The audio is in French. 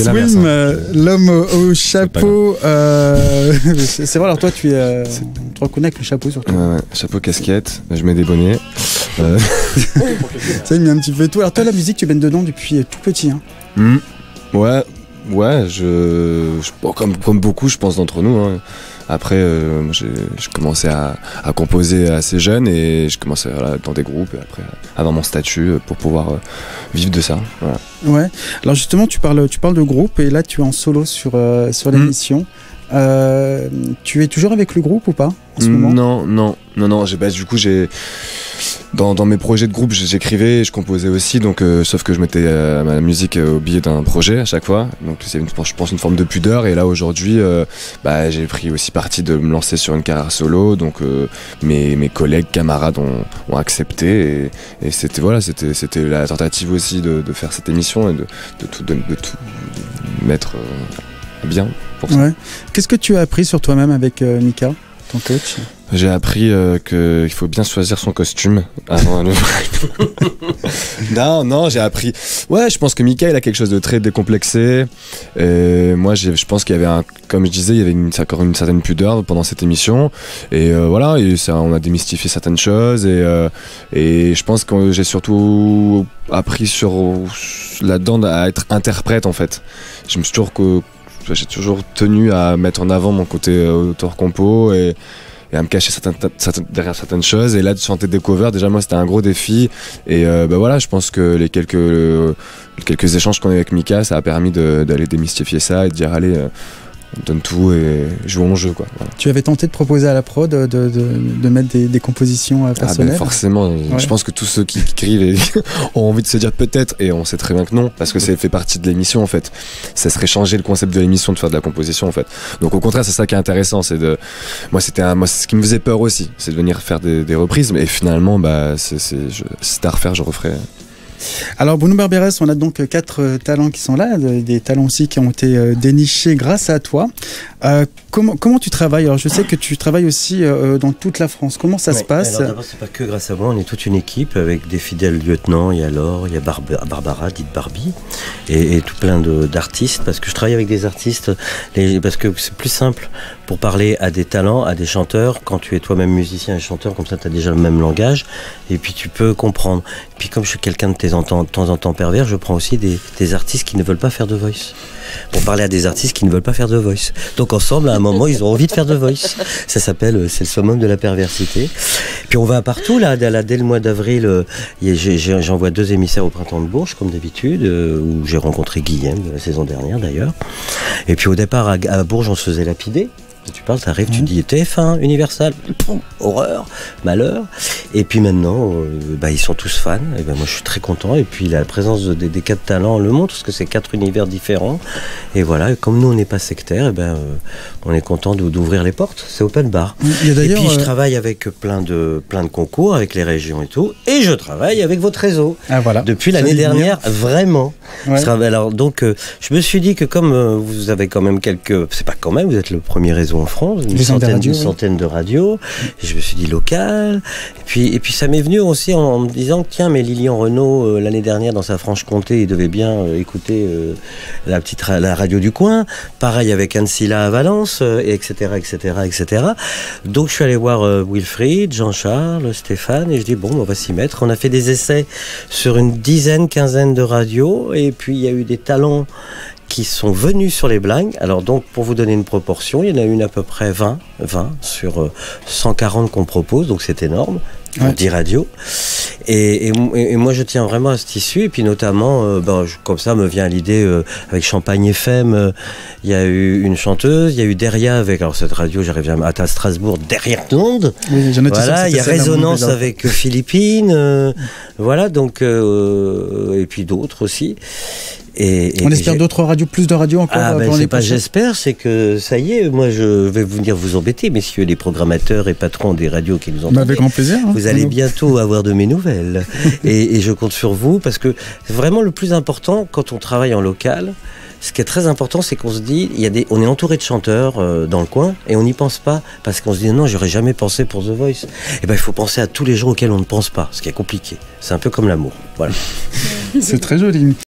Swim, l'homme au chapeau. C'est vrai, alors toi, tu te reconnais avec le chapeau surtout. Ouais, chapeau, casquette, je mets des bonnets. Ça, il met un petit peu tout. Alors toi, la musique, tu baignes dedans depuis tout petit. Hein. Ouais, comme beaucoup, je pense, d'entre nous. Hein. Après, j'ai commencé à composer assez jeune et je commençais dans des groupes et après avoir mon statut pour pouvoir vivre de ça. Voilà. Ouais. Alors justement, tu parles de groupe et là, tu es en solo sur l'émission. Tu es toujours avec le groupe ou pas en ce moment? Non. Du coup, dans mes projets de groupe, j'écrivais et je composais aussi, donc sauf que je mettais ma musique au billet d'un projet à chaque fois. Donc c'est je pense une forme de pudeur. Et là aujourd'hui, j'ai pris aussi parti de me lancer sur une carrière solo. Donc mes collègues, camarades ont accepté et c'était la tentative aussi de faire cette émission et de tout mettre bien pour ça. Ouais. Qu'est-ce que tu as appris sur toi-même avec Mika, ton coach? J'ai appris qu'il faut bien choisir son costume avant le Non, j'ai appris. Ouais, je pense que Mika, il a quelque chose de très décomplexé. Et moi, je pense qu'il y avait comme je disais, il y avait encore une certaine pudeur pendant cette émission. Et voilà, on a démystifié certaines choses. Et je pense que j'ai surtout appris là-dedans à être interprète en fait. J'ai toujours tenu à mettre en avant mon côté auteur-compo et à me cacher derrière certaines choses. Et là, de chanter des covers, déjà moi c'était un gros défi. Et voilà, je pense que les quelques échanges qu'on a eu avec Mika, ça a permis d'aller démystifier ça et de dire allez, on donne tout et jouons mon jeu, quoi. Voilà. Tu avais tenté de proposer à la prod de mettre des compositions personnelles? Forcément, ouais. Je pense que tous ceux qui écrivent ont envie de se dire peut-être, et on sait très bien que non, parce que ça fait partie de l'émission en fait. Ça serait changer le concept de l'émission de faire de la composition en fait. Donc au contraire, c'est ça qui est intéressant, moi c'est ce qui me faisait peur aussi, c'est de venir faire des reprises, mais finalement c'est à refaire, je referai. Alors Bruno Barbières, on a donc 4 talents qui sont là, des talents aussi qui ont été dénichés grâce à toi. Comment tu travailles? Alors je sais que tu travailles aussi dans toute la France. Comment ça se passe? Alors d'abord, c'est pas que grâce à moi, on est toute une équipe avec des fidèles lieutenants. Il y a Laure, il y a Barbara, dite Barbie, et tout plein d'artistes, parce que je travaille avec des artistes, parce que c'est plus simple pour parler à des talents, à des chanteurs, quand tu es toi-même musicien et chanteur, comme ça tu as déjà le même langage, et puis tu peux comprendre. Et puis comme je suis quelqu'un de temps en temps pervers, je prends aussi des artistes qui ne veulent pas faire de voice. Pour parler à des artistes qui ne veulent pas faire de voice. Donc ensemble, à un moment, ils ont envie de faire de voice. Ça s'appelle, c'est le summum de la perversité. Puis on va partout, là, dès le mois d'avril, j'envoie 2 émissaires au Printemps de Bourges, comme d'habitude, où j'ai rencontré Guillaume, de la saison dernière d'ailleurs. Et puis au départ, à Bourges, on se faisait lapider. Tu parles, t'arrives, tu dis TF1, Universal, horreur, malheur. Et puis maintenant, ils sont tous fans. Et moi, je suis très content. Et puis la présence des 4 talents le montre, parce que c'est 4 univers différents. Et voilà, et comme nous, on n'est pas sectaire, on est content d'ouvrir les portes. C'est open bar. Et puis je travaille avec plein de concours, avec les régions et tout. Et je travaille avec votre réseau. Ah, voilà. Depuis l'année dernière, vraiment. Ouais. Alors donc, je me suis dit que comme vous avez quand même c'est pas quand même, vous êtes le premier réseau en France, une centaine de radios. Et je me suis dit local. Et puis ça m'est venu aussi en me disant tiens, mais Lilian Renaud l'année dernière dans sa Franche-Comté, il devait bien écouter la radio du coin. Pareil avec Anne Silla à Valence, etc. Donc je suis allé voir Wilfried, Jean-Charles, Stéphane, et je dis bon, on va s'y mettre. On a fait des essais sur une quinzaine de radios, et puis il y a eu des talents qui sont venus sur les blingues. Alors donc, pour vous donner une proportion, il y en a une à peu près 20 sur 140 qu'on propose, donc c'est énorme, pour 10 radios. Et moi, je tiens vraiment à ce tissu, et puis notamment, comme ça me vient l'idée, avec Champagne FM, il y a eu une chanteuse, il y a eu Deria avec, alors cette radio, j'arrive à Strasbourg, derrière Monde. Oui, voilà, il y a Résonance avec Philippines, voilà, donc, et puis d'autres aussi. On espère d'autres radios, plus de radios encore. C'est pas j'espère, c'est que ça y est, moi je vais venir vous embêter, messieurs les programmateurs et patrons des radios qui nous entendent. Avec grand plaisir. Vous allez bientôt avoir de mes nouvelles. et je compte sur vous, parce que vraiment le plus important quand on travaille en local, ce qui est très important, c'est qu'on se dit, on est entouré de chanteurs dans le coin, et on n'y pense pas, parce qu'on se dit non, j'aurais jamais pensé pour The Voice. Et il faut penser à tous les gens auxquels on ne pense pas, ce qui est compliqué. C'est un peu comme l'amour. Voilà. C'est très joli.